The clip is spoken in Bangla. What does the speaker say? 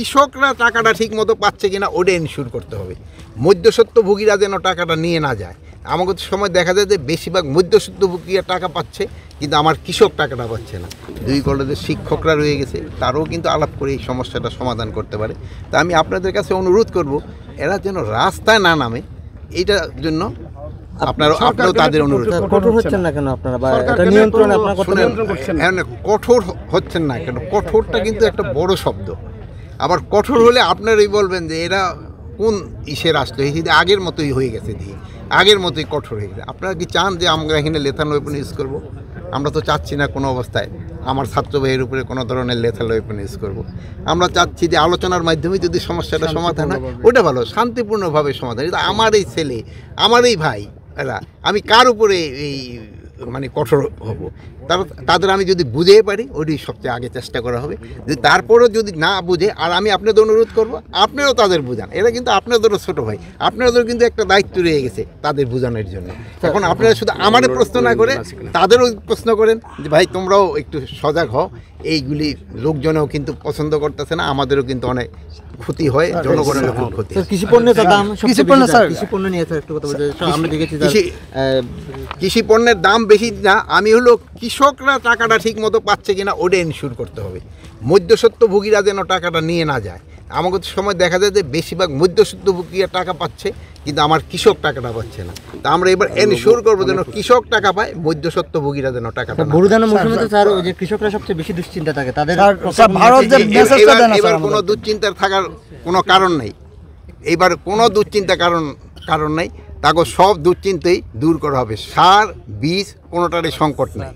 কৃষকরা টাকাটা ঠিক মতো পাচ্ছে কিনা ওটা এনশিওর করতে হবে। মধ্যস্বত্বভোগীরা যেন টাকাটা নিয়ে না যায়। আমাদের সময় দেখা যায় যে বেশিরভাগ মধ্যস্বত্বভোগীরা টাকা পাচ্ছে, কিন্তু আমার কৃষক টাকাটা পাচ্ছে না। দুই কলেজের শিক্ষকরা রয়ে গেছে, তারাও কিন্তু আলাপ করে এই সমস্যাটা সমাধান করতে পারে। তা আমি আপনাদের কাছে অনুরোধ করব, এরা যেন রাস্তায় না নামে, এইটার জন্য আপনারাও তাদের অনুরোধ। কঠোর হচ্ছেন না কেন আপনারা, বা এটা নিয়ন্ত্রণ আপনারা কত নিয়ন্ত্রণ করছেন? কঠোর হচ্ছেন না কেন? কঠোরটা কিন্তু একটা বড় শব্দ। আবার কঠোর হলে আপনারাই বলবেন যে এরা কোন ইসের আসলো, এই আগের মতোই হয়ে গেছে, দিয়ে আগের মতোই কঠোর হয়ে গেছে। আপনারা কি চান যে আমরা এখানে লেথাল ওয়েপন ইউজ করবো? আমরা তো চাচ্ছি না কোনো অবস্থায় আমার ছাত্র ভাইয়ের উপরে কোনো ধরনের লেথাল ওয়েপন ইউজ করবো। আমরা চাচ্ছি যে আলোচনার মাধ্যমে যদি সমস্যাটা সমাধান হয় ওটা ভালো, শান্তিপূর্ণভাবে সমাধান। এটা আমার এই ছেলে, আমার এই ভাই, এরা আমি কার উপরে এই মানে কঠোর হব? তাদের আমি যদি বুঝে পারি ওইটাই সবচেয়ে আগে চেষ্টা করা হবে। যে তারপরেও যদি না বুঝে, আর আমি আপনাদের অনুরোধ করব আপনারাও তাদের বুঝান। এরা কিন্তু আপনাদেরও ছোটো ভাই, আপনাদেরও কিন্তু একটা দায়িত্ব রয়ে গেছে তাদের বোঝানোর জন্য। এখন আপনারা শুধু আমারও প্রশ্ন না করে তাদেরও প্রশ্ন করেন যে ভাই তোমরাও একটু সজাগ হও, এইগুলি লোকজনেও কিন্তু পছন্দ করতেছে না, আমাদেরও কিন্তু অনেক ক্ষতি হয়, জনগণের খুব ক্ষতি। কৃষি পণ্যের দাম, কৃষি পণ্য নিয়ে একটু কথা বলতে আমরা দেখেছি কৃষি পণ্যের দাম বেশি না, আমি হলো কৃষকরা টাকাটা ঠিক মতো পাচ্ছে কিনা ওটা এনশিওর করতে হবে। মধ্যস্বত্বভোগীরা যেন টাকাটা নিয়ে না যায়। আমাদের সময় দেখা যায় যে বেশিরভাগ মধ্যস্বত্বভোগীরা টাকা পাচ্ছে, কিন্তু আমার কৃষক টাকাটা পাচ্ছে না। তা আমরা এবার এনশিওর করবো যেন কৃষক টাকা পায়, মধ্যস্বত্বভোগীরা যেন টাকাটা না। বরুদানের মৌসুমে তো স্যার ওই যে কৃষকরা সবচেয়ে বেশি দুশ্চিন্তা থাকে তাদের। এবার কোনো দুশ্চিন্তার থাকার কোনো কারণ নেই, এবার কোনো দুশ্চিন্তা কারণ নেই। তাকে সব দুশ্চিন্তাই দূর করা হবে। সার বীজ কোনোটারই সংকট নেই।